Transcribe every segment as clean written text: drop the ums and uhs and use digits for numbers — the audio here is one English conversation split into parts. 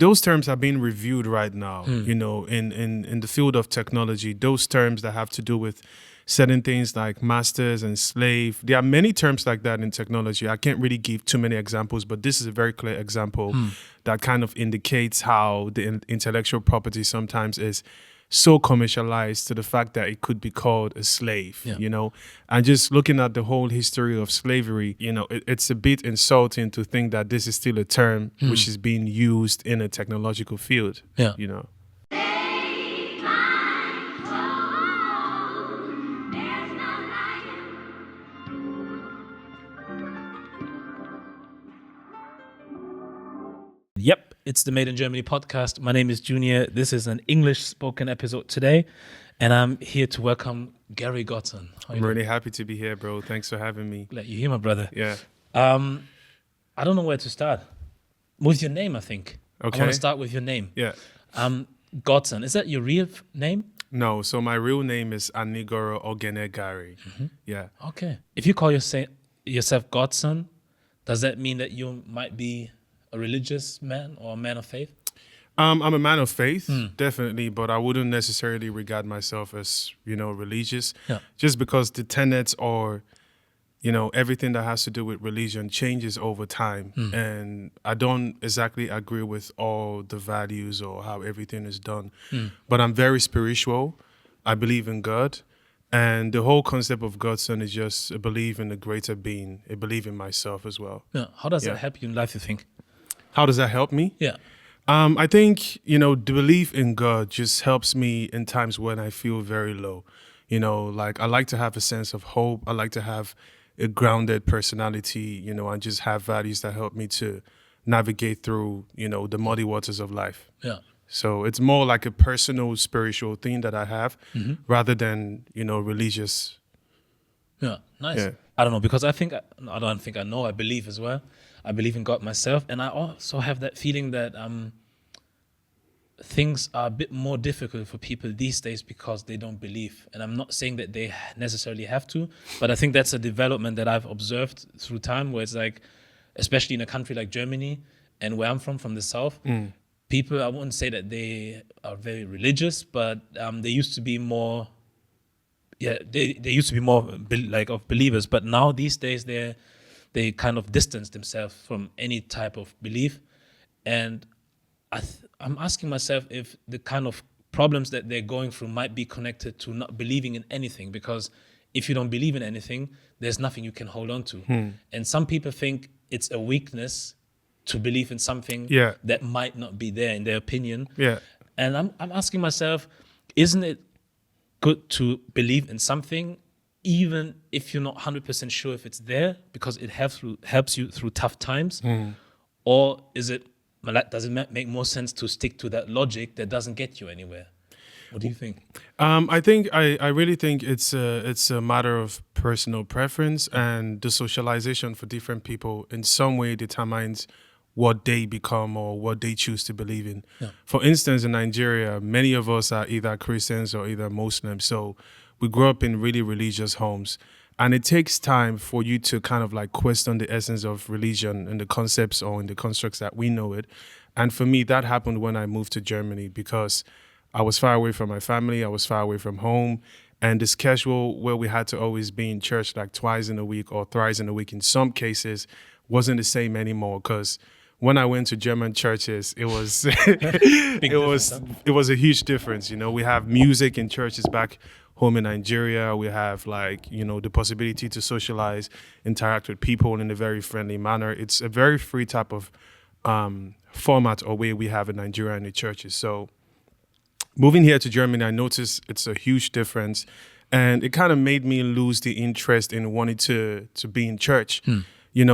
Those terms are being reviewed right now, in the field of technology. Those terms that have to do with certain things like masters and slave. There are many terms like that in technology. I can't really give too many examples, but this is a very clear example that kind of indicates how the intellectual property sometimes is so commercialized to the fact that it could be called a slave, and just looking at the whole history of slavery, it's a bit insulting to think that this is still a term which is being used in a technological field, Yep, it's the Made in Germany podcast. My name is Junior. This is an English spoken episode today, and I'm here to welcome Gary Godson. I'm really happy to be here, bro. Thanks for having me. Glad you're here, my brother. Yeah. I don't know where to start. With your name, I think. Okay. I want to start with your name. Yeah. Godson, is that your real name? No, so my real name is Anigoro Ogene Gary. Yeah. Okay. If you call yourself Godson, does that mean that you might be a religious man or a man of faith? I'm a man of faith, definitely, but I wouldn't necessarily regard myself as, religious. Yeah. Just because the tenets or, everything that has to do with religion changes over time. And I don't exactly agree with all the values or how everything is done. But I'm very spiritual. I believe in God. And the whole concept of Godson is just a belief in a greater being, a belief in myself as well. Yeah. How does that help you in life, you think? How does that help me? Yeah. I think, the belief in God just helps me in times when I feel very low. Like I like to have a sense of hope. I like to have a grounded personality, and just have values that help me to navigate through, the muddy waters of life. Yeah. So it's more like a personal spiritual thing that I have rather than, religious. Yeah, nice. Yeah. I don't know, because I believe as well. I believe in God myself, and I also have that feeling that things are a bit more difficult for people these days because they don't believe. And I'm not saying that they necessarily have to, but I think that's a development that I've observed through time, where it's like, especially in a country like Germany and where I'm from the South, people, I wouldn't say that they are very religious, but they used to be more, they used to be more of believers, but now these days they kind of distance themselves from any type of belief. And I'm asking myself if the kind of problems that they're going through might be connected to not believing in anything, because if you don't believe in anything, there's nothing you can hold on to. And some people think it's a weakness to believe in something that might not be there in their opinion. Yeah. And I'm asking myself, isn't it good to believe in something even if you're not 100% sure if it's there, because it helps you through tough times? Or does it make more sense to stick to that logic that doesn't get you anywhere? What do you think? I really think it's a matter of personal preference, and the socialization for different people in some way determines what they become or what they choose to believe in. Yeah. For instance, in Nigeria, many of us are either Christians or either Muslims. So we grew up in really religious homes. And it takes time for you to kind of like question the essence of religion and the concepts or in the constructs that we know it. And for me, that happened when I moved to Germany, because I was far away from my family. I was far away from home. And the schedule where we had to always be in church like twice in a week or thrice in a week in some cases wasn't the same anymore, because when I went to German churches, it was it was a huge difference. We have music in churches back home in Nigeria. We have the possibility to socialize, interact with people in a very friendly manner. It's a very free type of format or way we have in Nigeria in the churches. So moving here to Germany, I noticed it's a huge difference, and it kind of made me lose the interest in wanting to be in church.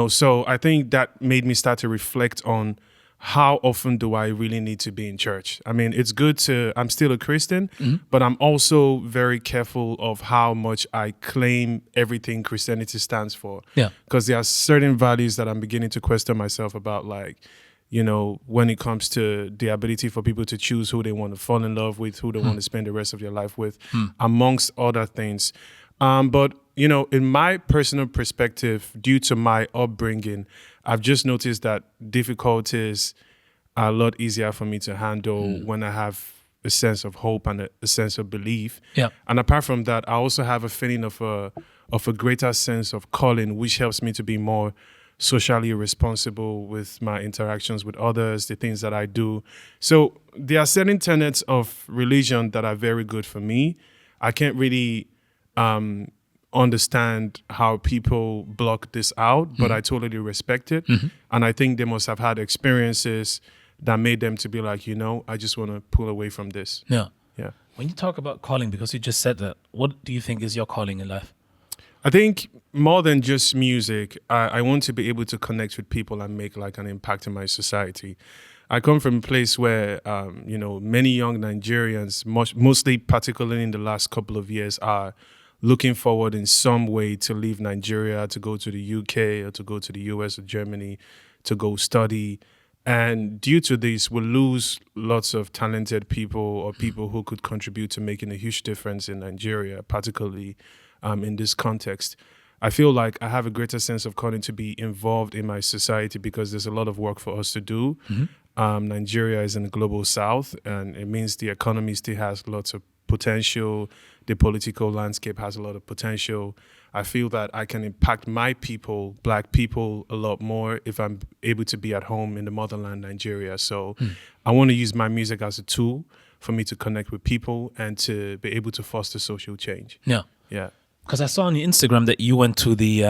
So I think that made me start to reflect on how often do I really need to be in church? I mean, it's good I'm still a Christian, but I'm also very careful of how much I claim everything Christianity stands for. Yeah. Because there are certain values that I'm beginning to question myself about, when it comes to the ability for people to choose who they want to fall in love with, who they want to spend the rest of their life with, amongst other things. But in my personal perspective, due to my upbringing, I've just noticed that difficulties are a lot easier for me to handle when I have a sense of hope and a sense of belief. Yeah. And apart from that, I also have a feeling of a greater sense of calling, which helps me to be more socially responsible with my interactions with others, the things that I do. So there are certain tenets of religion that are very good for me. I can't really understand how people block this out, but I totally respect it. And I think they must have had experiences that made them to be like, I just want to pull away from this. Yeah. Yeah. When you talk about calling, because you just said that, what do you think is your calling in life? I think more than just music, I want to be able to connect with people and make like an impact in my society. I come from a place where, many young Nigerians, mostly particularly in the last couple of years, are looking forward in some way to leave Nigeria, to go to the UK or to go to the US or Germany, to go study. And due to this, we lose lots of talented people or people who could contribute to making a huge difference in Nigeria, particularly in this context. I feel like I have a greater sense of calling to be involved in my society because there's a lot of work for us to do. Nigeria is in the global south, and it means the economy still has lots of potential. The political landscape has a lot of potential. I feel that I can impact my people, Black people, a lot more if I'm able to be at home in the motherland, Nigeria. So I want to use my music as a tool for me to connect with people and to be able to foster social change. Yeah. Yeah. Because I saw on your Instagram that you went to the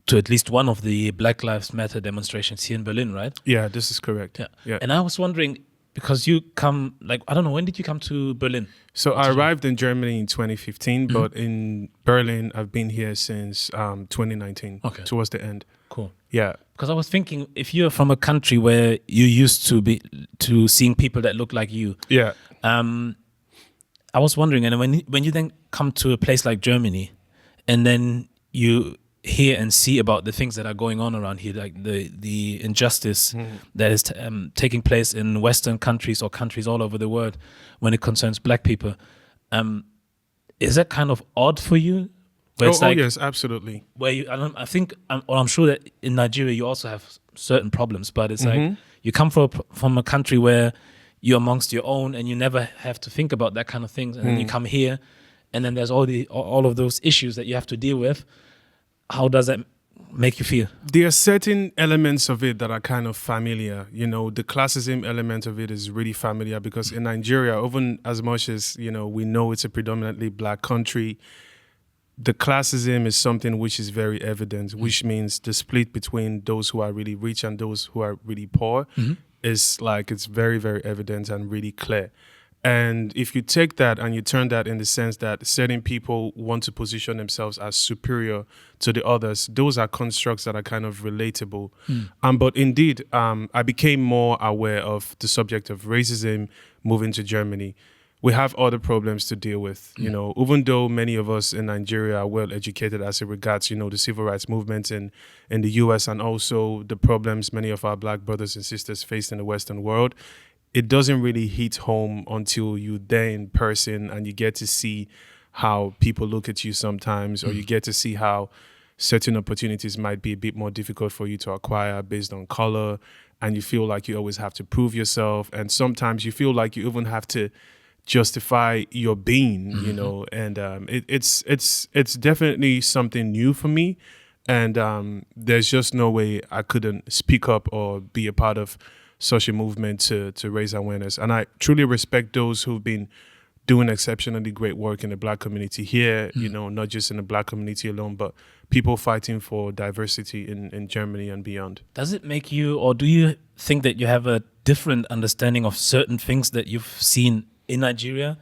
to at least one of the Black Lives Matter demonstrations here in Berlin, right? Yeah, this is correct. Yeah. And I was wondering, because you come, I don't know, when did you come to Berlin? So I arrived in Germany in 2015, but in Berlin, I've been here since 2019, towards the end. Cool. Yeah. Because I was thinking, if you're from a country where you used to seeing people that look like you, yeah, I was wondering, and when you then come to a place like Germany, and then you hear and see about the things that are going on around here, like the injustice that is taking place in Western countries or countries all over the world when it concerns Black people, is that kind of odd for you? Where it's yes, absolutely. Where I'm sure that in Nigeria you also have certain problems, but it's like you come from a country where you're amongst your own and you never have to think about that kind of things, and then you come here, and then there's all of those issues that you have to deal with. How does that make you feel? There are certain elements of it that are kind of familiar. The classism element of it is really familiar because in Nigeria, even as much as, we know it's a predominantly Black country, the classism is something which is very evident, which means the split between those who are really rich and those who are really poor is like, it's very, very evident and really clear. And if you take that and you turn that in the sense that certain people want to position themselves as superior to the others, those are constructs that are kind of relatable. But indeed, I became more aware of the subject of racism moving to Germany. We have other problems to deal with, even though many of us in Nigeria are well educated as it regards, the civil rights movement in the US and also the problems many of our Black brothers and sisters face in the Western world. It doesn't really hit home until you're there in person and you get to see how people look at you sometimes, or you get to see how certain opportunities might be a bit more difficult for you to acquire based on color, and you feel like you always have to prove yourself, and sometimes you feel like you even have to justify your being, and it's definitely something new for me, and there's just no way I couldn't speak up or be a part of such a movement to raise awareness. And I truly respect those who've been doing exceptionally great work in the Black community here, not just in the Black community alone, but people fighting for diversity in Germany and beyond. Does it make you, or do you think that you have a different understanding of certain things that you've seen in Nigeria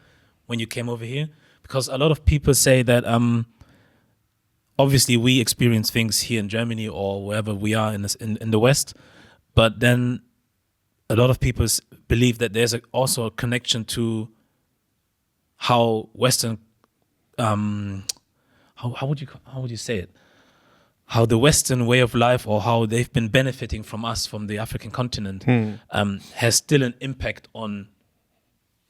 when you came over here? Because a lot of people say that obviously we experience things here in Germany or wherever we are in the West, but then a lot of people believe that there's also a connection to how Western, how would you say it? How the Western way of life, or how they've been benefiting from us, from the African continent, has still an impact on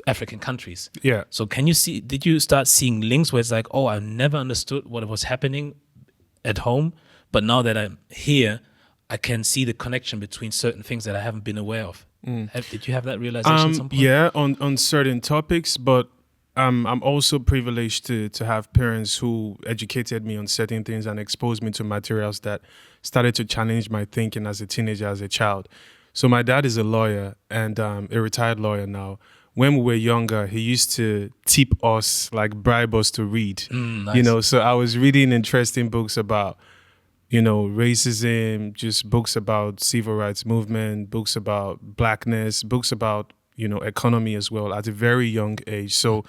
African countries. Yeah. So did you start seeing links where it's like, oh, I never understood what was happening at home, but now that I'm here, I can see the connection between certain things that I haven't been aware of? Did you have that realization at some point? Yeah, on certain topics, but I'm also privileged to have parents who educated me on certain things and exposed me to materials that started to challenge my thinking as a teenager, as a child. So my dad is a lawyer and a retired lawyer now. When we were younger, he used to tip us, like bribe us to read. Nice. So I was reading interesting books about racism, just books about civil rights movement, books about blackness, books about, economy as well at a very young age. So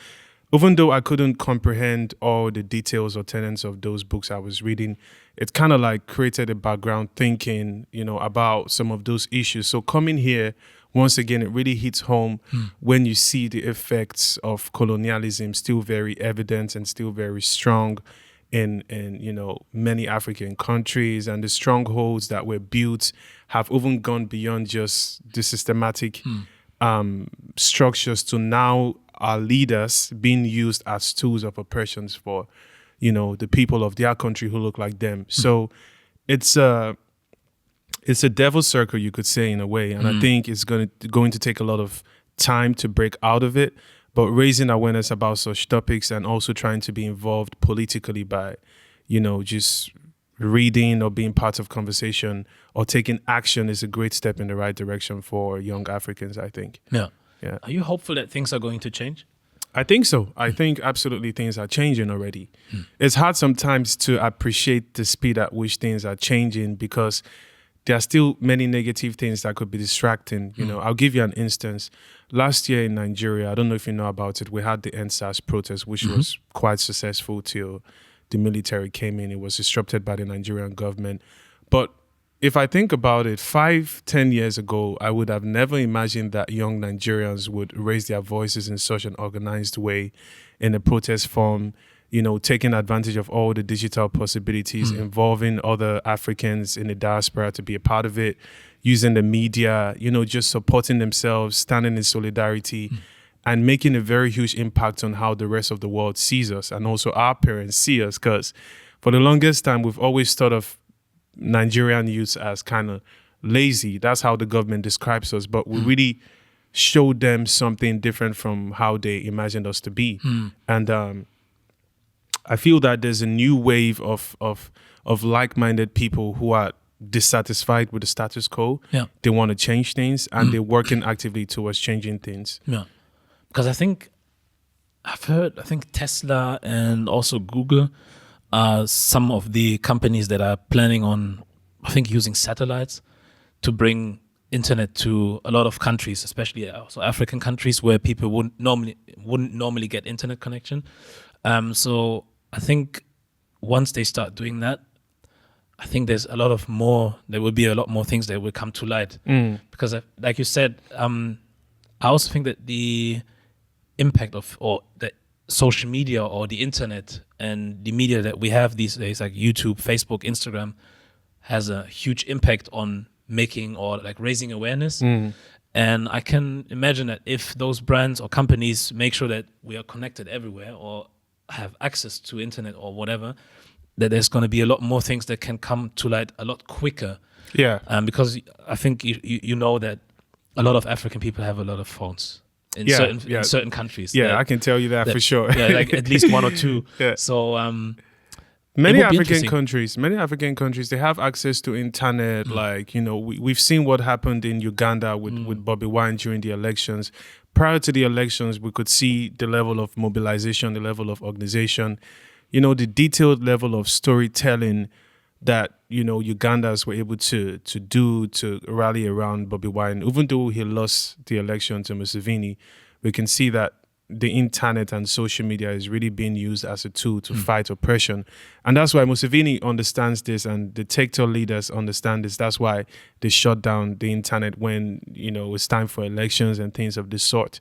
even though I couldn't comprehend all the details or tenets of those books I was reading, it kind of like created a background thinking, about some of those issues. So coming here, once again, it really hits home when you see the effects of colonialism still very evident and still very strong in many African countries, and the strongholds that were built have even gone beyond just the systematic structures to now our leaders being used as tools of oppressions for the people of their country who look like them. So it's a devil's circle, you could say, in a way, and I think it's going to take a lot of time to break out of it. But raising awareness about such topics and also trying to be involved politically by, just reading or being part of conversation or taking action is a great step in the right direction for young Africans, I think. Yeah. Yeah. Are you hopeful that things are going to change? I think so. I think absolutely things are changing already. It's hard sometimes to appreciate the speed at which things are changing because there are still many negative things that could be distracting. I'll give you an instance. Last year in Nigeria, I don't know if you know about it, we had the NSAS protest, which was quite successful till the military came in. It was disrupted by the Nigerian government. But if I think about it, 5-10 years ago, I would have never imagined that young Nigerians would raise their voices in such an organized way in a protest form, taking advantage of all the digital possibilities, involving other Africans in the diaspora to be a part of it, using the media, just supporting themselves, standing in solidarity, and making a very huge impact on how the rest of the world sees us and also our parents see us. Because for the longest time, we've always thought of Nigerian youths as kind of lazy. That's how the government describes us. But we really showed them something different from how they imagined us to be. And I feel that there's a new wave of like-minded people who are dissatisfied with the status quo. Yeah. They want to change things and they're working actively towards changing things. Yeah. Because I think Tesla and also Google are some of the companies that are planning on, using satellites to bring internet to a lot of countries, especially also African countries where people wouldn't normally get internet connection. So I think once they start doing that, I think there will be a lot more things that will come to light. Because like you said, I also think that the impact of the social media or the internet and the media that we have these days, like YouTube, Facebook, Instagram, has a huge impact on making or like raising awareness. And I can imagine that if those brands or companies make sure that we are connected everywhere or have access to internet or whatever, that there's going to be a lot more things that can come to light a lot quicker. Yeah. Because I think you know that a lot of African people have a lot of phones in certain countries. Yeah, I can tell you that for sure. Yeah, like at least one or two. Yeah. So many African countries, they have access to internet. Like, we've seen what happened in Uganda with Bobby Wine during the elections. Prior to the elections, we could see the level of mobilization, the level of organization, the detailed level of storytelling that, Ugandans were able to do to rally around Bobby Wine. Even though he lost the election to Museveni, we can see that the internet and social media is really being used as a tool to fight oppression. And that's why Museveni understands this and the TikTok leaders understand this. That's why they shut down the internet when, it's time for elections and things of this sort.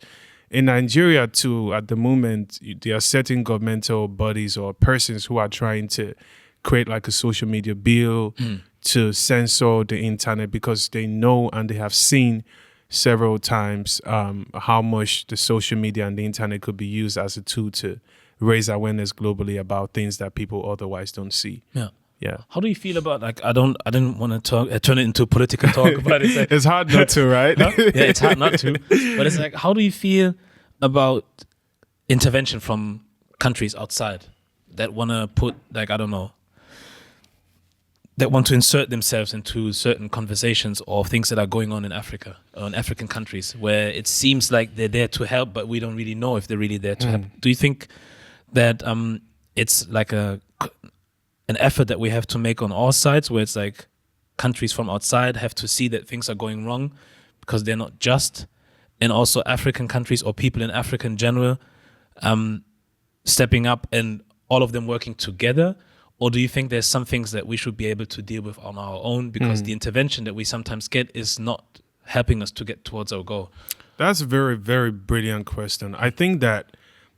In Nigeria too, at the moment, there are certain governmental bodies or persons who are trying to create like a social media bill to censor the internet because they know and they have seen several times how much the social media and the internet could be used as a tool to raise awareness globally about things that people otherwise don't see. Yeah. Yeah. How do you feel about like I didn't want to talk turn it into political talk, but it's like It's hard not to, right? huh? Yeah, it's hard not to. But it's like, how do you feel about intervention from countries outside that want to put like I don't know, that want to insert themselves into certain conversations or things that are going on in Africa or in African countries where it seems like they're there to help, but we don't really know if they're really there to help. Do you think that it's like an effort that we have to make on all sides where it's like countries from outside have to see that things are going wrong because they're not just, and also African countries or people in Africa in general stepping up and all of them working together? Or do you think there's some things that we should be able to deal with on our own because the intervention that we sometimes get is not helping us to get towards our goal? That's a very, very brilliant question. I think that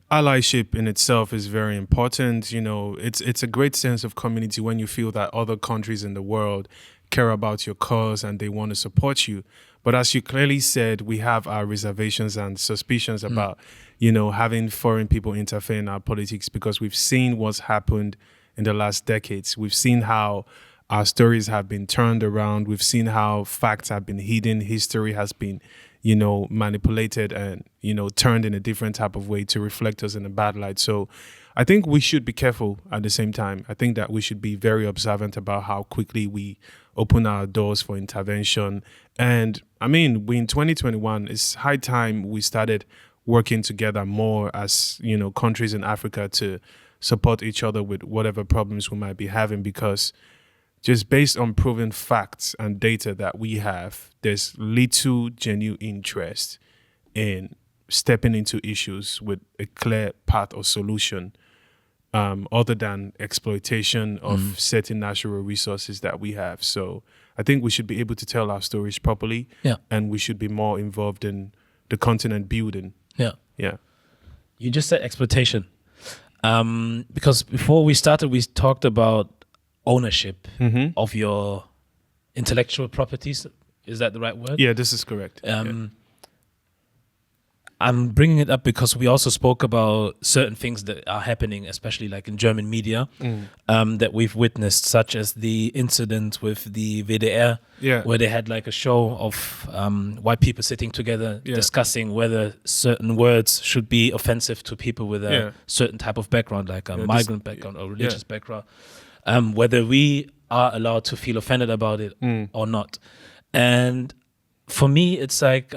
allyship in itself is very important. You know, it's a great sense of community when you feel that other countries in the world care about your cause and they want to support you. But as you clearly said, we have our reservations and suspicions about, you know, having foreign people interfere in our politics because we've seen what's happened in the last decades. We've seen how our stories have been turned around. We've seen how facts have been hidden. History has been, you know, manipulated and, you know, turned in a different type of way to reflect us in a bad light. So I think we should be careful at the same time. I think that we should be very observant about how quickly we open our doors for intervention. And I mean, we in 2021, it's high time we started working together more as, you know, countries in Africa to support each other with whatever problems we might be having, because just based on proven facts and data that we have, there's little genuine interest in stepping into issues with a clear path or solution other than exploitation of certain natural resources that we have. So I think we should be able to tell our stories properly, and we should be more involved in the continent building. Yeah. You just said exploitation. Because before we started, we talked about ownership of your intellectual properties. Is that the right word? Yeah, this is correct. I'm bringing it up because we also spoke about certain things that are happening, especially like in German media, that we've witnessed, such as the incident with the WDR, where they had like a show of white people sitting together discussing whether certain words should be offensive to people with a certain type of background, like a migrant background or religious background, whether we are allowed to feel offended about it or not. And for me, it's like...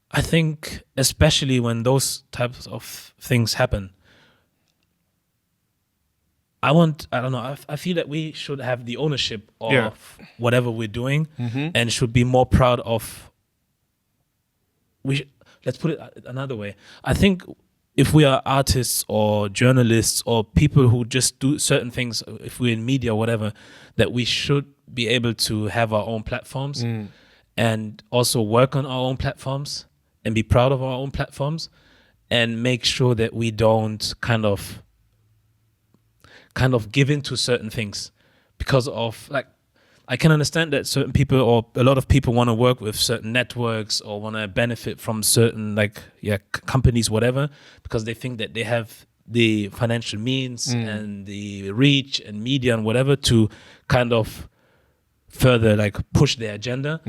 I think especially when those types of things happen, I feel that we should have the ownership of whatever we're doing and should be more proud of, let's put it another way. I think if we are artists or journalists or people who just do certain things, if we're in media or whatever, that we should be able to have our own platforms and also work on our own platforms and be proud of our own platforms and make sure that we don't kind of give in to certain things because of, like, I can understand that certain people or a lot of people want to work with certain networks or want to benefit from certain companies, whatever, because they think that they have the financial means and the reach and media and whatever to kind of further like push their agenda.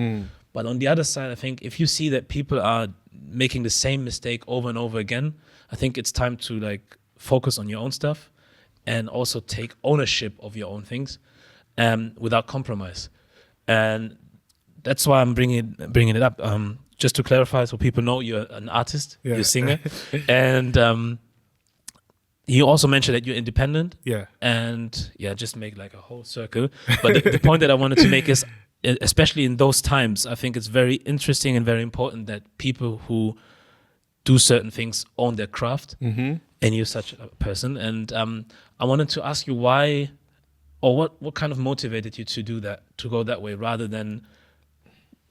But on the other side, I think if you see that people are making the same mistake over and over again, I think it's time to like focus on your own stuff and also take ownership of your own things without compromise. And that's why I'm bringing it up. Just to clarify, so people know you're an artist, you're a singer, and you also mentioned that you're independent. And just make like a whole circle. But the point that I wanted to make is, especially in those times, I think it's very interesting and very important that people who do certain things own their craft, and you're such a person. And I wanted to ask you why, or what kind of motivated you to do that, to go that way, rather than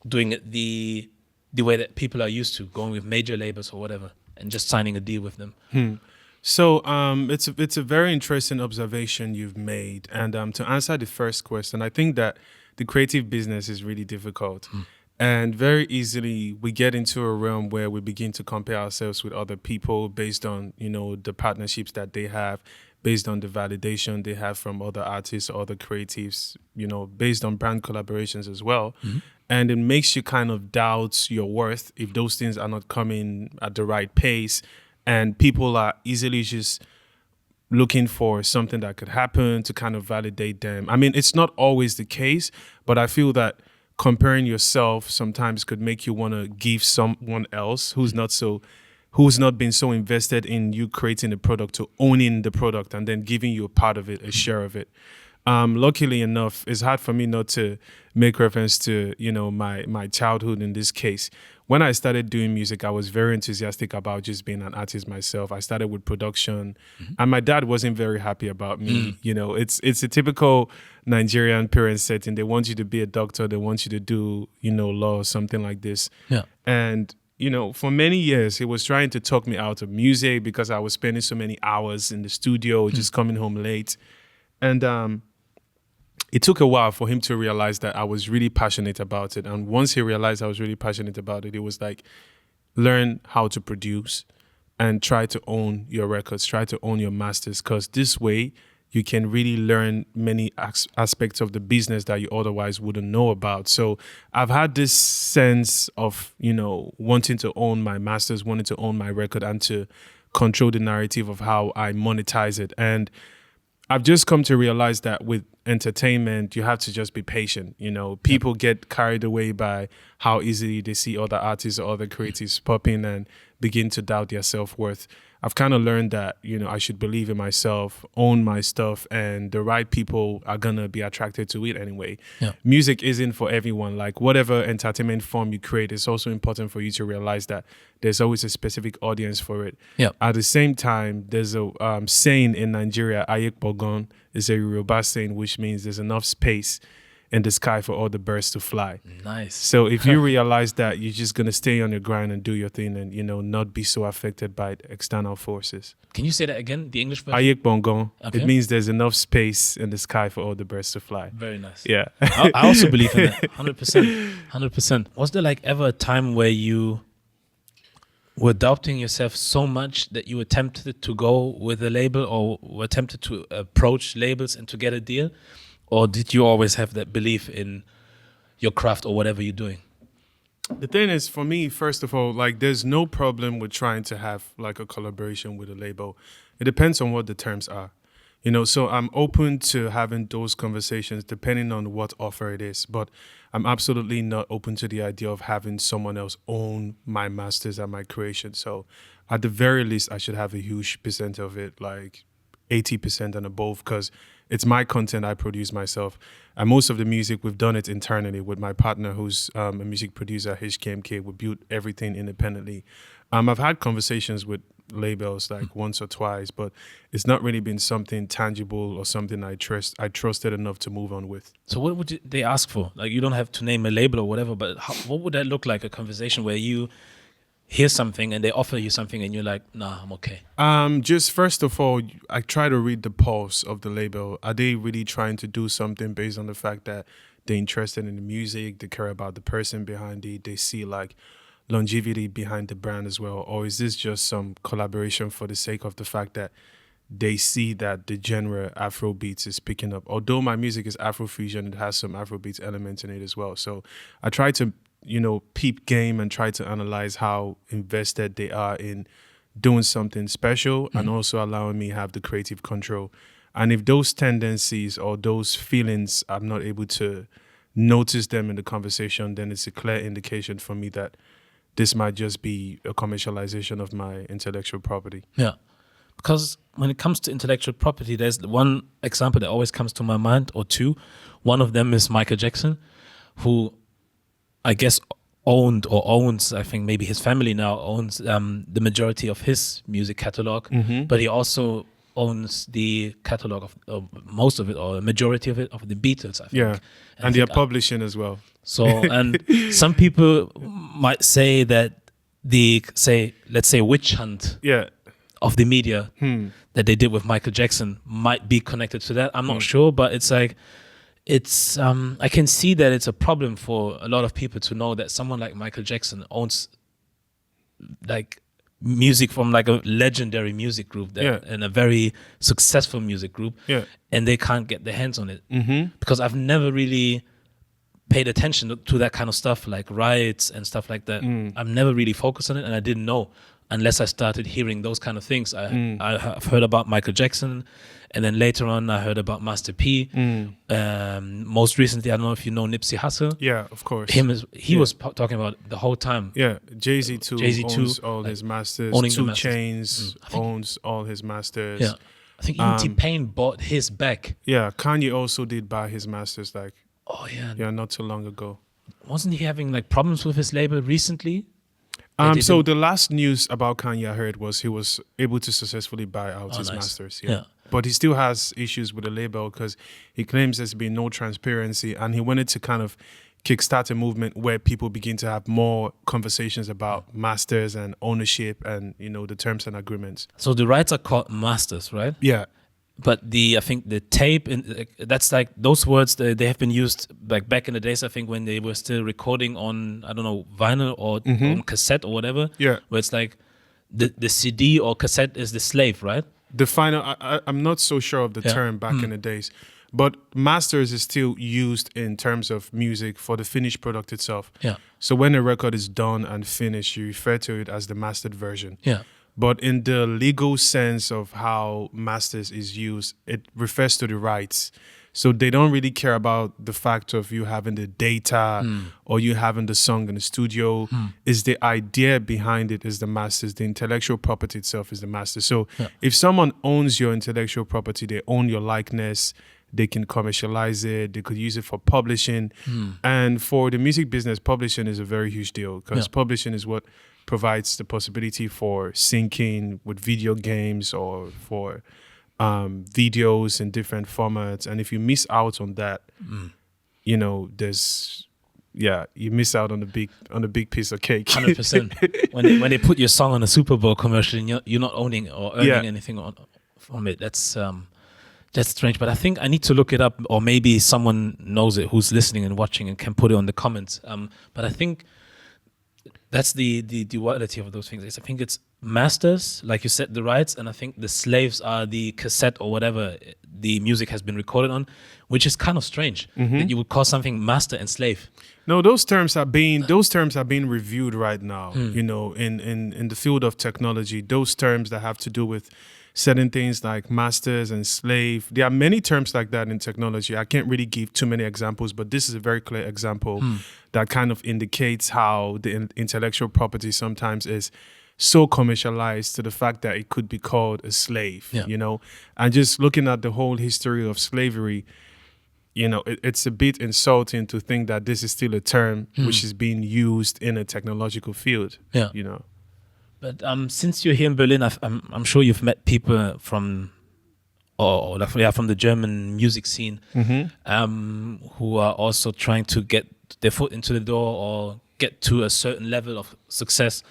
doing it the way that people are used to, going with major labels or whatever, and just signing a deal with them. So it's a very interesting observation you've made. And to answer the first question, I think that the creative business is really difficult. And very easily we get into a realm where we begin to compare ourselves with other people based on, you know, the partnerships that they have, based on the validation they have from other artists or other creatives, based on brand collaborations as well. And it makes you kind of doubt your worth if those things are not coming at the right pace, and people are easily just looking for something that could happen to kind of validate them. I mean, it's not always the case, but I feel that comparing yourself sometimes could make you want to give someone else who's not been so invested in you creating the product to owning the product and then giving you a part of it, a share of it. Luckily enough, it's hard for me not to make reference to, my childhood in this case. When I started doing music, I was very enthusiastic about just being an artist myself. I started with production, and my dad wasn't very happy about me. It's a typical Nigerian parent setting. They want you to be a doctor. They want you to do, law or something like this. Yeah. And for many years, he was trying to talk me out of music because I was spending so many hours in the studio, just coming home late. And it took a while for him to realize that I was really passionate about it. And once he realized I was really passionate about it, it was like, learn how to produce and try to own your records, try to own your masters, because this way you can really learn many aspects of the business that you otherwise wouldn't know about. So I've had this sense of, wanting to own my masters, wanting to own my record and to control the narrative of how I monetize it. And I've just come to realize that with entertainment, you have to just be patient. People get carried away by how easily they see other artists or other creatives pop in and begin to doubt their self-worth. I've kind of learned that, I should believe in myself, own my stuff, and the right people are going to be attracted to it anyway. Yeah. Music isn't for everyone. Like whatever entertainment form you create, it's also important for you to realize that there's always a specific audience for it. Yeah. At the same time, there's a saying in Nigeria, Ayek Bogon, is a Yoruba saying, which means there's enough space in the sky for all the birds to fly. Nice. So if you realize that, you're just going to stay on your grind and do your thing and, not be so affected by external forces. Can you say that again, the English version? Ayek Bongon. Okay. It means there's enough space in the sky for all the birds to fly. Very nice. Yeah. I also believe in that. 100%. 100%. Was there ever a time where you were doubting yourself so much that you were tempted to go with a label or were tempted to approach labels and to get a deal? Or did you always have that belief in your craft or whatever you're doing? The thing is, for me, first of all, there's no problem with trying to have a collaboration with a label. It depends on what the terms are. So I'm open to having those conversations depending on what offer it is. But I'm absolutely not open to the idea of having someone else own my masters and my creation. So at the very least, I should have a huge percent of it, 80% and above, because it's my content I produce myself. And most of the music, we've done it internally with my partner who's a music producer, HKMK. We built everything independently. I've had conversations with labels once or twice, but it's not really been something tangible or something I trusted enough to move on with. So what would they ask for? You don't have to name a label or whatever, but what would that look like, a conversation where you hear something and they offer you something and you're like, nah, I'm okay? Just first of all, I try to read the pulse of the label. Are they really trying to do something based on the fact that they're interested in the music, they care about the person behind it, they see longevity behind the brand as well? Or is this just some collaboration for the sake of the fact that they see that the genre Afrobeats is picking up? Although my music is Afrofusion, it has some Afrobeats elements in it as well. So I try to peep game and try to analyze how invested they are in doing something special and also allowing me have the creative control. And if those tendencies or those feelings, I'm not able to notice them in the conversation, then it's a clear indication for me that this might just be a commercialization of my intellectual property. Yeah. Because when it comes to intellectual property, there's one example that always comes to my mind, or two. One of them is Michael Jackson, who I guess owned or owns, I think maybe his family now owns the majority of his music catalog, but he also owns the catalog of most of it, or a majority of it, of the Beatles, I think. Yeah, and they're publishing as well. So, and some people might say that let's say witch hunt of the media that they did with Michael Jackson might be connected to that. I'm not sure, but it's I can see that it's a problem for a lot of people to know that someone like Michael Jackson owns music from like a legendary music group and a very successful music group, and they can't get their hands on it because I've never really paid attention to that kind of stuff, like riots and stuff like that. I've never really focused on it, and I didn't know unless I started hearing those kind of things. I've heard about Michael Jackson, and then later on I heard about Master P. Most recently, I don't know if you know Nipsey Hussle. Yeah, of course. He was talking about the whole time. Yeah, Jay-Z too owns all his masters. 2 Chainz owns all his masters. Yeah, I think even T-Pain bought his back. Yeah, Kanye also did buy his masters, like, yeah, not too long ago. Wasn't he having like problems with his label recently? So the last news about Kanye I heard was he was able to successfully buy out his masters. Yeah. But he still has issues with the label because he claims there's been no transparency, and he wanted to kind of kickstart a movement where people begin to have more conversations about masters and ownership and, the terms and agreements. So the rights are called masters, right? Yeah. But I think the tape, that's like those words, they have been used like back in the days, I think, when they were still recording on, I don't know, vinyl or on cassette or whatever. Yeah. Where it's like the CD or cassette is the slave, right? The final, I'm not so sure of the term back in the days, but masters is still used in terms of music for the finished product itself. Yeah. So when a record is done and finished, you refer to it as the mastered version. Yeah. But in the legal sense of how masters is used, it refers to the rights. So they don't really care about the fact of you having the data or you having the song in the studio. Is the idea behind it is the masters. The intellectual property itself is the master. So if someone owns your intellectual property, they own your likeness, they can commercialize it, they could use it for publishing. And for the music business, publishing is a very huge deal because publishing is what provides the possibility for syncing with video games or for videos in different formats. And if you miss out on that, you miss out on the big piece of cake. 100%. When they put your song on a Super Bowl commercial and you're not owning or earning anything from it, that's strange. But I think I need to look it up, or maybe someone knows it who's listening and watching and can put it on the comments. But I think that's the duality of those things. I think it's masters, like you said, the rights, and I think the slaves are the cassette or whatever the music has been recorded on, which is kind of strange that you would call something master and slave. No, those terms are being reviewed right now. In the field of technology, those terms that have to do with certain things like masters and slave. There are many terms like that in technology. I can't really give too many examples, but this is a very clear example that kind of indicates how the intellectual property sometimes is so commercialized to the fact that it could be called a slave, And just looking at the whole history of slavery, it's a bit insulting to think that this is still a term which is being used in a technological field, But since you're here in Berlin, I'm sure you've met people from the German music scene who are also trying to get their foot into the door or get to a certain level of success.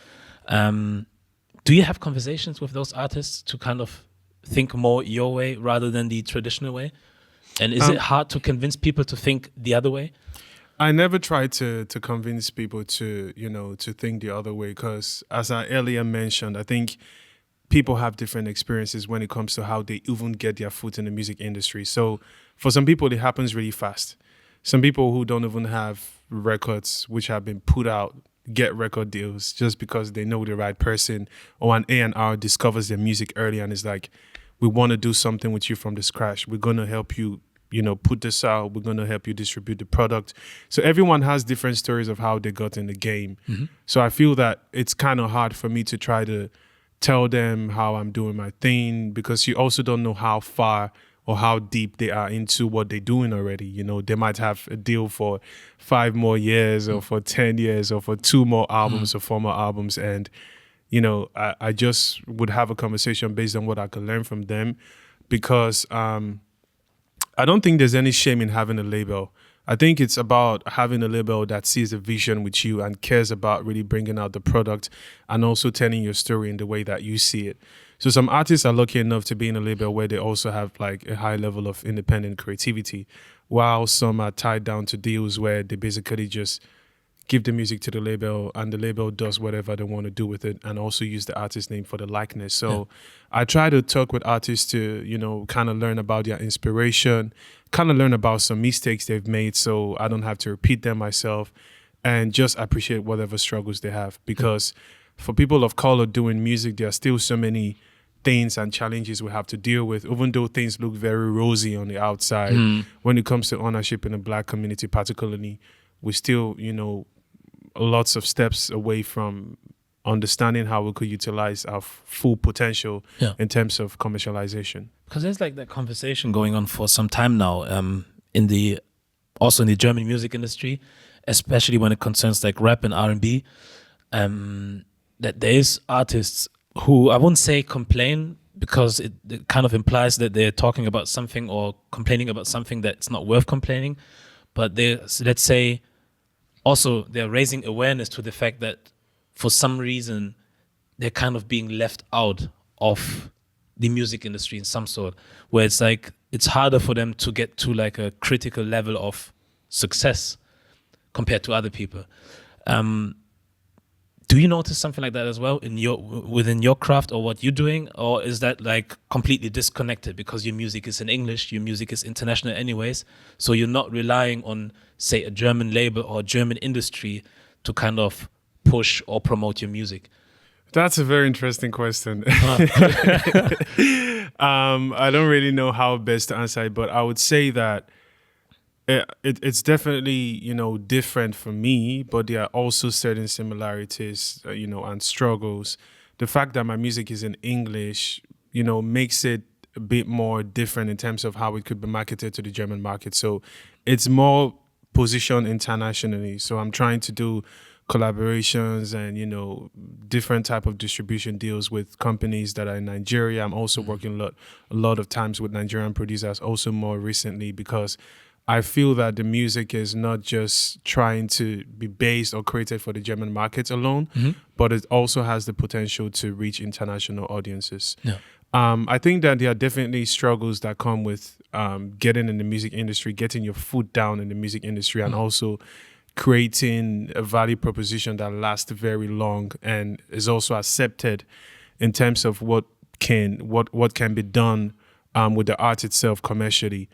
Do you have conversations with those artists to kind of think more your way rather than the traditional way? And is it hard to convince people to think the other way? I never try to convince people to think the other way because, as I earlier mentioned, I think people have different experiences when it comes to how they even get their foot in the music industry. So for some people, it happens really fast. Some people who don't even have records which have been put out get record deals just because they know the right person, or an A&R discovers their music early and is like, we want to do something with you from the scratch. We're going to help you put this out. We're going to help you distribute the product. So everyone has different stories of how they got in the game. So I feel that it's kind of hard for me to try to tell them how I'm doing my thing because you also don't know how far or how deep they are into what they're doing already. They might have a deal for 5 more years or for 10 years or for 2 more albums or 4 more albums. And, I just would have a conversation based on what I can learn from them because I don't think there's any shame in having a label. I think it's about having a label that sees a vision with you and cares about really bringing out the product and also telling your story in the way that you see it. So some artists are lucky enough to be in a label where they also have like a high level of independent creativity, while some are tied down to deals where they basically just give the music to the label, and the label does whatever they want to do with it, and also use the artist name for the likeness. So I try to talk with artists to, you know, kind of learn about their inspiration, kind of learn about some mistakes they've made so I don't have to repeat them myself, and just appreciate whatever struggles they have. Because for people of color doing music, there are still so many things and challenges we have to deal with, even though things look very rosy on the outside. When it comes to ownership in the Black community particularly, we still, you know, lots of steps away from understanding how we could utilize our full potential in terms of commercialization. Because there's like that conversation going on for some time now, in the German music industry, especially when it concerns like rap and R&B, that there is artists who, I wouldn't say complain, because it kind of implies that they're talking about something or complaining about something that's not worth complaining, but they, let's say, also they're raising awareness to the fact that for some reason they're kind of being left out of the music industry in some sort, where it's like it's harder for them to get to like a critical level of success compared to other people. Do you notice something like that as well within your craft or what you're doing, or is that like completely disconnected because your music is in English, your music is international anyways, so you're not relying on, say, a German label or German industry to kind of push or promote your music? That's a very interesting question. I don't really know how best to answer it, but I would say that it's definitely, you know, different for me, but there are also certain similarities, you know, and struggles. The fact that my music is in English, you know, makes it a bit more different in terms of how it could be marketed to the German market. So it's more positioned internationally. So I'm trying to do collaborations and, you know, different type of distribution deals with companies that are in Nigeria. I'm also working a lot of times with Nigerian producers, also more recently, because I feel that the music is not just trying to be based or created for the German market alone, but it also has the potential to reach international audiences. Yeah. I think that there are definitely struggles that come with getting in the music industry, getting your foot down in the music industry, and also creating a value proposition that lasts very long and is also accepted in terms of what can be done with the art itself commercially.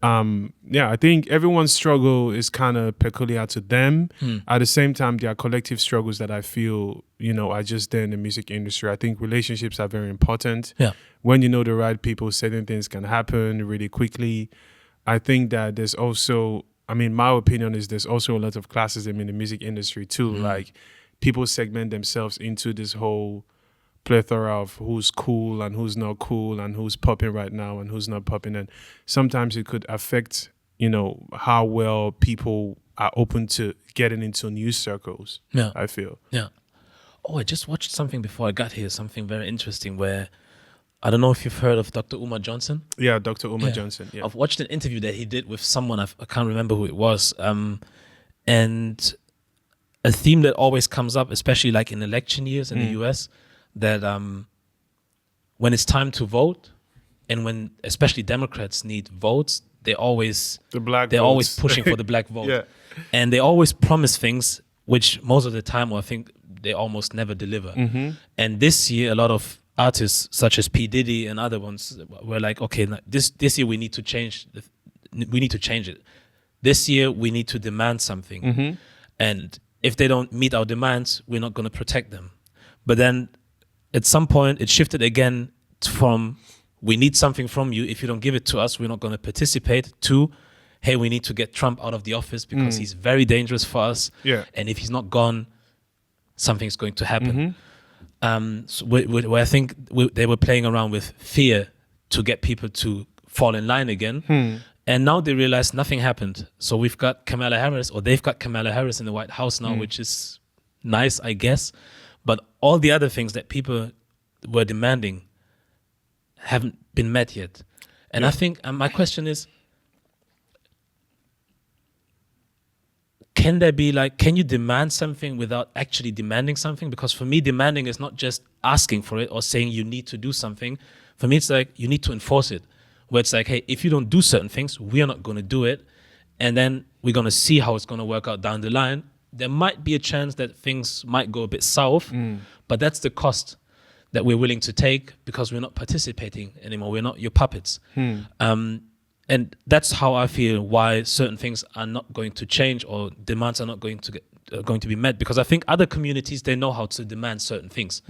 I think everyone's struggle is kind of peculiar to them. At the same time, there are collective struggles that I feel, you know, are just there in the music industry. I think relationships are very important. Yeah. When you know the right people, certain things can happen really quickly. I think that there's also, I mean, my opinion is there's also a lot of classism in the music industry too. Like, people segment themselves into this whole plethora of who's cool and who's not cool and who's popping right now and who's not popping, and sometimes it could affect, you know, how well people are open to getting into new circles. I feel. Oh, I just watched something before I got here, something very interesting, where I don't know if you've heard of Dr. Umar Johnson. Yeah, Dr. Umar Johnson. Yeah. I've watched an interview that he did with someone, I can't remember who it was, and a theme that always comes up, especially like in election years in the US, that when it's time to vote, and when especially Democrats need votes, they're always pushing for the black vote, and they always promise things which most of the time, or I think they almost never deliver. And this year, a lot of artists such as P. Diddy and other ones were like, okay, this year we need to change. We need to change it. This year we need to demand something, and if they don't meet our demands, we're not going to protect them. But then at some point, it shifted again from, we need something from you. If you don't give it to us, we're not going to participate, to, hey, we need to get Trump out of the office because he's very dangerous for us. And if he's not gone, something's going to happen. So where I think they were playing around with fear to get people to fall in line again. And now they realize nothing happened. So we've got Kamala Harris, or they've got Kamala Harris in the White House now, which is nice, I guess. But all the other things that people were demanding haven't been met yet. And I think my question is, can you demand something without actually demanding something? Because for me, demanding is not just asking for it or saying you need to do something. For me, it's like you need to enforce it. Where it's like, hey, if you don't do certain things, we are not going to do it. And then we're going to see how it's going to work out down the line. there might be a chance that things might go a bit south, but that's the cost that we're willing to take because we're not participating anymore. We're not your puppets. And that's how I feel why certain things are not going to change or demands are not going to be met, because I think other communities, they know how to demand certain things.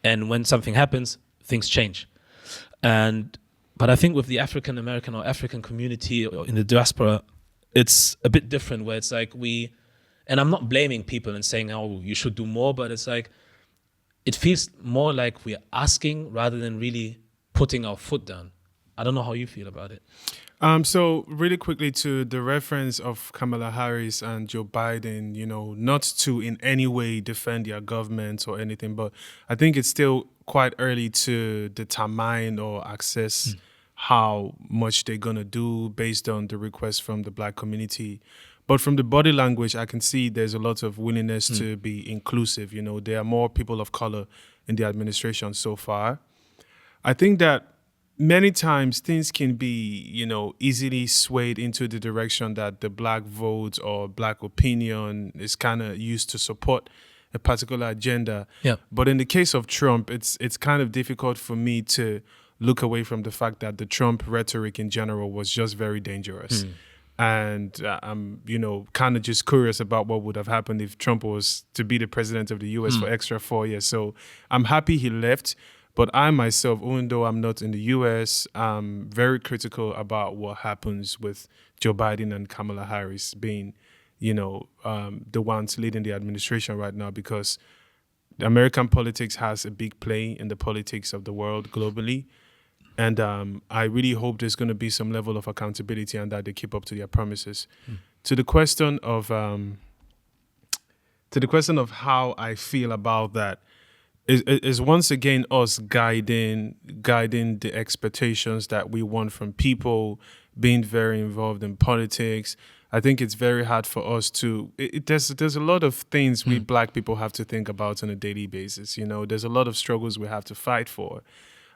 And when something happens, things change. But I think with the African American or African community or in the diaspora, it's a bit different, where it's like and I'm not blaming people and saying, oh, you should do more, but it's like, it feels more like we're asking rather than really putting our foot down. I don't know how you feel about it. So really quickly to the reference of Kamala Harris and Joe Biden, not to in any way defend their government or anything, but I think it's still quite early to determine or assess how much they're going to do based on the request from the Black community. But from the body language, I can see there's a lot of willingness to be inclusive. There are more people of color in the administration so far. I think that many times things can be, easily swayed into the direction that the Black vote or Black opinion is kind of used to support a particular agenda. Yeah. But in the case of Trump, it's kind of difficult for me to look away from the fact that the Trump rhetoric in general was just very dangerous. And I'm, kind of just curious about what would have happened if Trump was to be the president of the U.S. for extra 4 years. So I'm happy he left. But I myself, even though I'm not in the U.S., I'm very critical about what happens with Joe Biden and Kamala Harris being, the ones leading the administration right now, because the American politics has a big play in the politics of the world globally. And I really hope there's going to be some level of accountability and that they keep up to their promises. To the question of how I feel about that, is once again us guiding the expectations that we want from people, being very involved in politics. I think it's very hard for us to. There's a lot of things we Black people have to think about on a daily basis. There's a lot of struggles we have to fight for.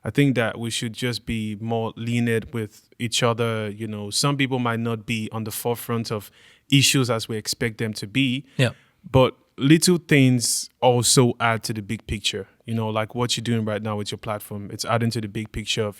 I think that we should just be more lenient with each other. Some people might not be on the forefront of issues as we expect them to be. Yeah. But little things also add to the big picture, like what you're doing right now with your platform. It's adding to the big picture of,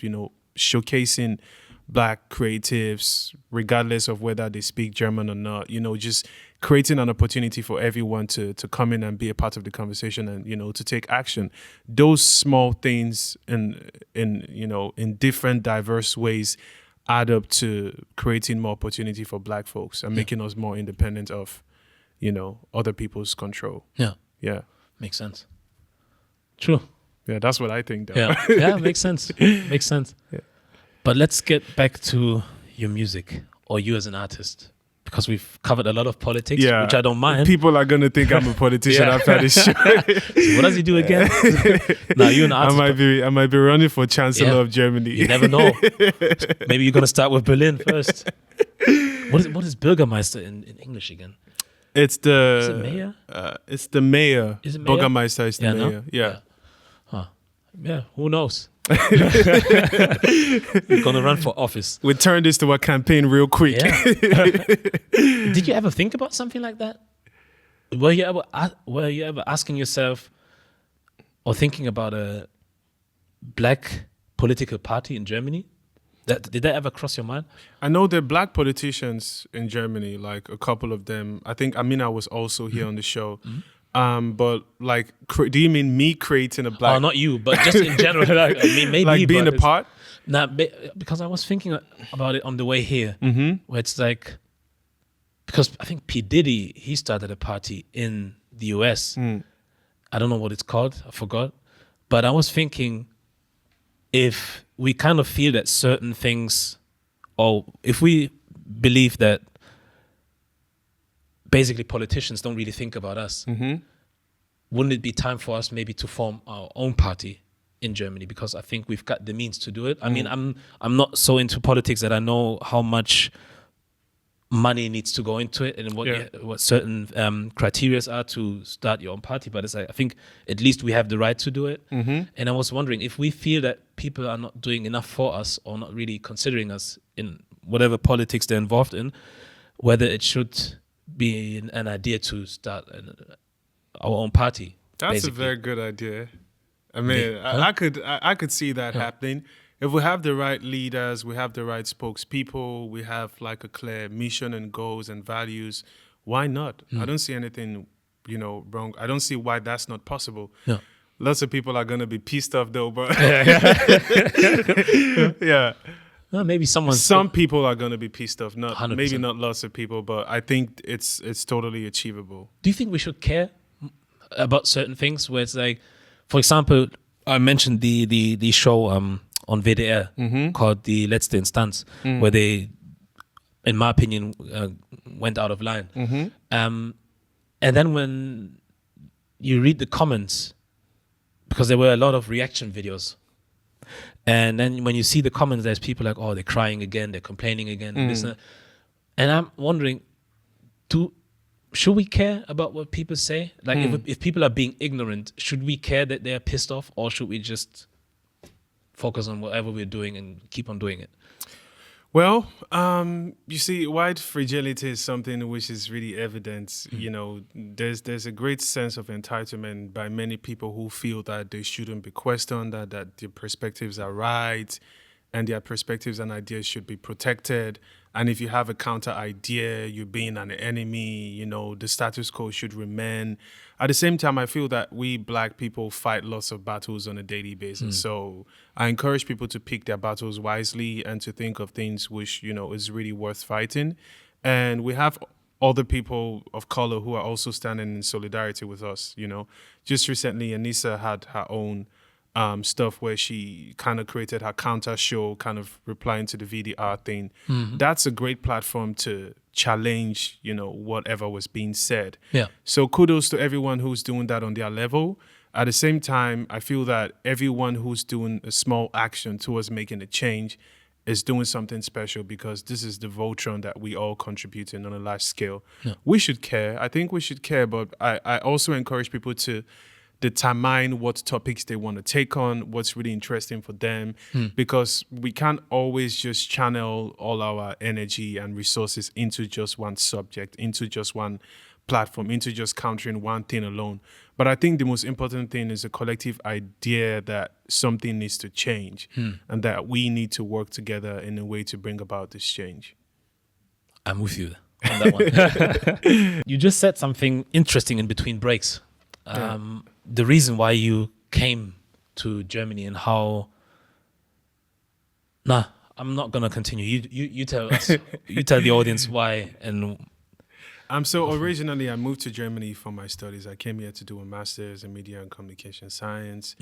showcasing Black creatives, regardless of whether they speak German or not, just creating an opportunity for everyone to come in and be a part of the conversation and, to take action. Those small things in different diverse ways add up to creating more opportunity for Black folks and making us more independent of other people's control. Yeah. Makes sense. True. Yeah, that's what I think, though. Yeah, makes sense. Makes sense. Yeah. But let's get back to your music or you as an artist, because we've covered a lot of politics, which I don't mind. People are going to think I'm a politician after this show. So what does he do again? Now you're an artist. I might be running for Chancellor of Germany. You never know. Maybe you're going to start with Berlin first. What is Bürgermeister in English again? Is it mayor? It's the mayor. Is it mayor? Bürgermeister is the mayor. No? Yeah. Huh. Yeah, who knows? You're going to run for office. We turn this to a campaign real quick. Yeah. Did you ever think about something like that? Were you ever asking yourself or thinking about a Black political party in Germany? Did that ever cross your mind? I know there are Black politicians in Germany, like a couple of them. I think Amina was also here on the show. But like, do you mean me creating a Black? Oh, not you, but just in general. Like, I mean, maybe like being a part? Nah, because I was thinking about it on the way here, where it's like, because I think P. Diddy, he started a party in the US. I don't know what it's called. I forgot. But I was thinking, if we kind of feel that certain things, or if we believe that basically politicians don't really think about us, wouldn't it be time for us maybe to form our own party in Germany? Because I think we've got the means to do it. I mean, I'm not so into politics that I know how much money needs to go into it and what certain criteria are to start your own party. But it's like, I think at least we have the right to do it. And I was wondering, if we feel that people are not doing enough for us or not really considering us in whatever politics they're involved in, whether it should be an idea to start our own party. That's basically. a very good idea. I They- mean, huh? I could see that happening. If we have the right leaders, we have the right spokespeople, we have like a clear mission and goals and values, why not? I don't see anything, wrong. I don't see why that's not possible. Yeah. Lots of people are going to be pissed off though, but yeah. Well, maybe someone's Some people are going to be pissed off, not 100%. maybe not lots of people, but I think it's totally achievable. Do you think we should care about certain things? Where it's like, for example, I mentioned the show on VDR called the Letzte Instanz, where they, in my opinion, went out of line. And then when you read the comments, because there were a lot of reaction videos, and then when you see the comments, there's people like, oh, they're crying again, they're complaining again, and this and that. And I'm wondering, should we care about what people say? Like, if people are being ignorant, should we care that they're pissed off, or should we just focus on whatever we're doing and keep on doing it? Well, you see, white fragility is something which is really evident. There's a great sense of entitlement by many people who feel that they shouldn't be questioned, that their perspectives are right, and their perspectives and ideas should be protected. And if you have a counter idea, you're being an enemy, the status quo should remain. At the same time, I feel that we Black people fight lots of battles on a daily basis. So I encourage people to pick their battles wisely and to think of things which, is really worth fighting. And we have other people of color who are also standing in solidarity with us, Just recently, Anissa had her own stuff where she kind of created her counter show, kind of replying to the VDR thing. That's a great platform to challenge, whatever was being said. Yeah. So kudos to everyone who's doing that on their level. At the same time, I feel that everyone who's doing a small action towards making a change is doing something special, because this is the Voltron that we all contributing on a large scale. Yeah. We should care. I think we should care, but I also encourage people to determine what topics they want to take on, what's really interesting for them, because we can't always just channel all our energy and resources into just one subject, into just one platform, into just countering one thing alone. But I think the most important thing is a collective idea that something needs to change and that we need to work together in a way to bring about this change. I'm with you on that one. You just said something interesting in between breaks. The reason why you came to Germany and how... Nah, I'm not going to continue. You tell us. You tell the audience why. And So originally I moved to Germany for my studies. I came here to do a master's in media and communication science,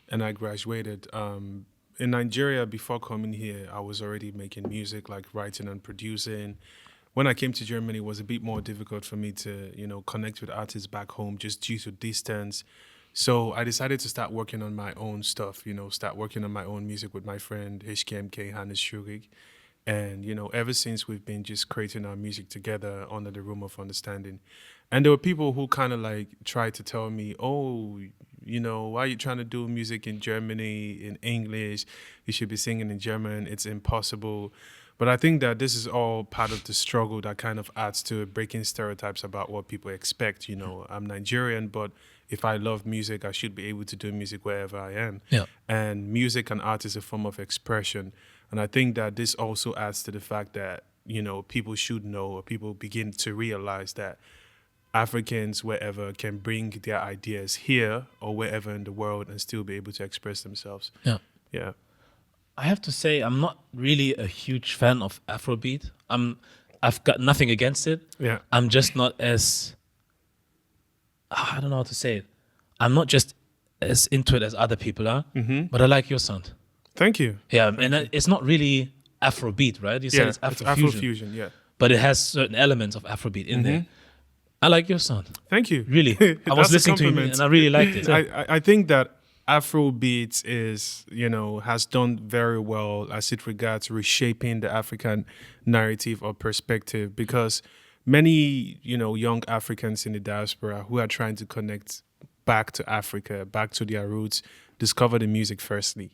and I graduated. In Nigeria, before coming here, I was already making music, like writing and producing. When I came to Germany, it was a bit more difficult for me to, connect with artists back home just due to distance. So I decided to start working on my own stuff, start working on my own music with my friend HKMK, Hannes Schurig. And, ever since we've been just creating our music together under the Room of Understanding. And there were people who kind of like tried to tell me, oh, why are you trying to do music in Germany, in English? You should be singing in German. It's impossible. But I think that this is all part of the struggle that kind of adds to breaking stereotypes about what people expect. I'm Nigerian, but if I love music, I should be able to do music wherever I am. Yeah. And music and art is a form of expression. And I think that this also adds to the fact that, people should know, or people begin to realize that Africans, wherever, can bring their ideas here or wherever in the world and still be able to express themselves. yeah. Yeah. I have to say, I'm not really a huge fan of Afrobeat. I've got nothing against it. Yeah. I'm just not as... I don't know how to say it. I'm not just as into it as other people are, but I like your sound. Thank you. Yeah, and it's not really Afrobeat, right? You said it's Afrofusion, yeah. but it has certain elements of Afrobeat in there. I like your sound. Thank you. Really. I was That's a listening to it compliment. and I really liked it. I think that Afrobeat is, has done very well as it regards reshaping the African narrative or perspective, because many, young Africans in the diaspora who are trying to connect back to Africa, back to their roots, discover the music firstly.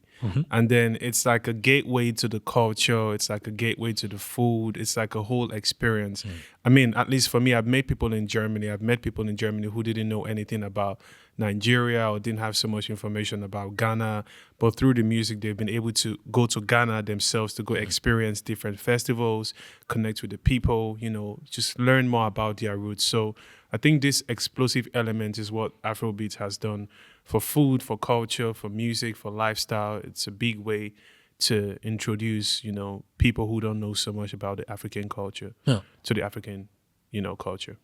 And then it's like a gateway to the culture. It's like a gateway to the food. It's like a whole experience. I mean, at least for me, I've met people in Germany. I've met people in Germany who didn't know anything about Nigeria or didn't have so much information about Ghana. But through the music, they've been able to go to Ghana themselves to go experience different festivals, connect with the people, you know, just learn more about their roots. So I think this explosive element is what Afrobeat has done for food, for culture, for music, for lifestyle. It's a big way to introduce, you know, people who don't know so much about the African culture to the African, you know, culture.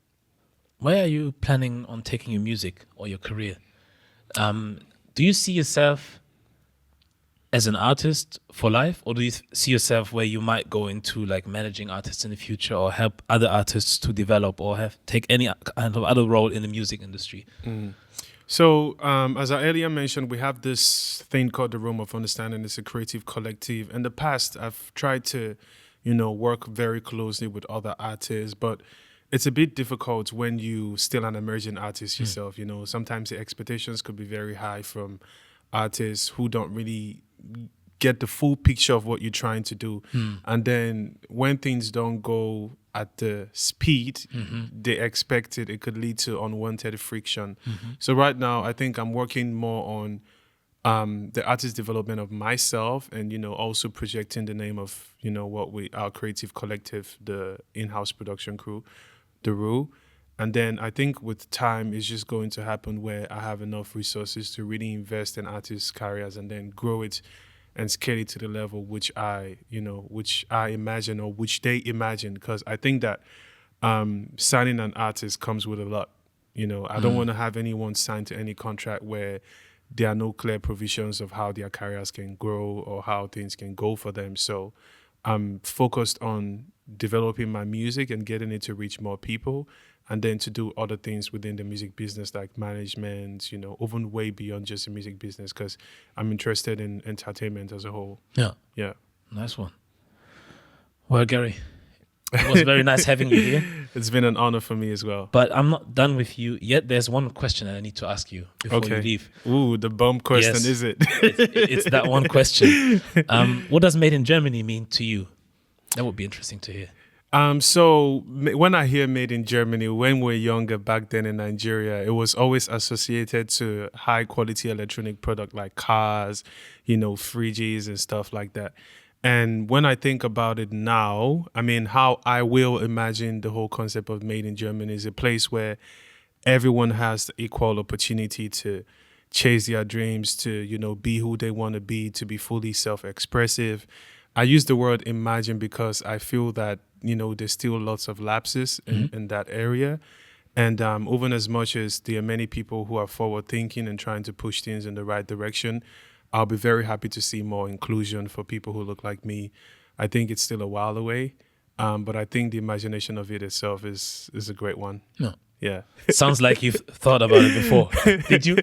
Where are you planning on taking your music or your career? Do you see yourself as an artist for life, or do you see yourself where you might go into like managing artists in the future, or help other artists to develop, or take any kind of other role in the music industry? So, as I earlier mentioned, we have this thing called the Room of Understanding. It's a creative collective. In the past, I've tried to, you know, work very closely with other artists, but it's a bit difficult when you still an emerging artist yourself. You know, sometimes the expectations could be very high from artists who don't really get the full picture of what you're trying to do. And then when things don't go at the speed they expected, it could lead to unwanted friction. So right now, I think I'm working more on the artist development of myself, and, you know, also projecting the name of, you know, our creative collective, the in-house production crew, the RU. And then I think with time, it's just going to happen where I have enough resources to really invest in artists' careers and then grow it and scale it to the level which I imagine, or which they imagine. Because I think that signing an artist comes with a lot. You know, I don't want to have anyone signed to any contract where there are no clear provisions of how their careers can grow or how things can go for them. So I'm focused on developing my music and getting it to reach more people, and then to do other things within the music business, like management, you know, even way beyond just the music business, because I'm interested in entertainment as a whole. Yeah. Nice one. Well, Gary, it was very nice having you here. It's been an honor for me as well. But I'm not done with you yet. There's one question that I need to ask you before you leave. Ooh, the bomb question, Yes. is it? It's that one question. What does Made in Germany mean to you? That would be interesting to hear. So when I hear Made in Germany, when we're younger back then in Nigeria, it was always associated to high quality electronic product like cars, you know, fridges and stuff like that. And when I think about it now, I mean, how I will imagine the whole concept of Made in Germany is a place where everyone has the equal opportunity to chase their dreams, to, you know, be who they want to be fully self-expressive. I use the word imagine because I feel that, you know, there's still lots of lapses in that area. And even as much as there are many people who are forward thinking and trying to push things in the right direction, I'll be very happy to see more inclusion for people who look like me. I think it's still a while away, but I think the imagination of it itself is a great one. No. Yeah. Sounds like you've thought about it before. Did you?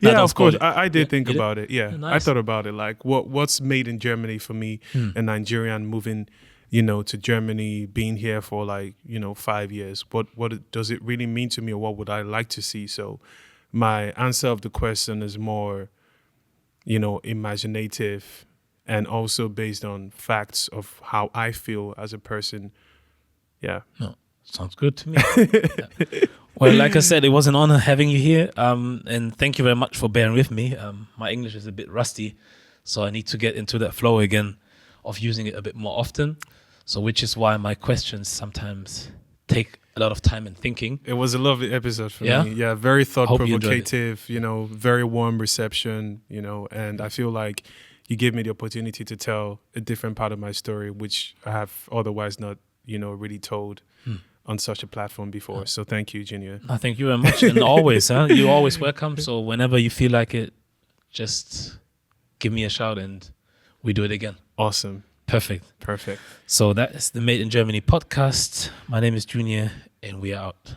Yeah, of course. I did think You did? about it. Yeah. Yeah, nice. I thought about it. Like what's made in Germany for me, a Nigerian moving, you know, to Germany, being here for like, you know, 5 years. What does it really mean to me, or what would I like to see? So my answer of the question is more, you know, imaginative, and also based on facts of how I feel as a person. Yeah. No. Sounds good to me. Yeah. Well, like I said, it was an honor having you here. And thank you very much for bearing with me. My English is a bit rusty, so I need to get into that flow again of using it a bit more often. So which is why my questions sometimes take a lot of time and thinking. It was a lovely episode for Yeah? me. Yeah, very thought Hope you enjoyed it. provocative, you know, very warm reception, you know, and I feel like you gave me the opportunity to tell a different part of my story, which I have otherwise not, you know, really told on such a platform before. So thank you, Junior. I thank you very much. And always, you're always welcome. So whenever you feel like it, just give me a shout and we do it again. Awesome. Perfect. Perfect. So that is the Made in Germany podcast. My name is Junior and we are out.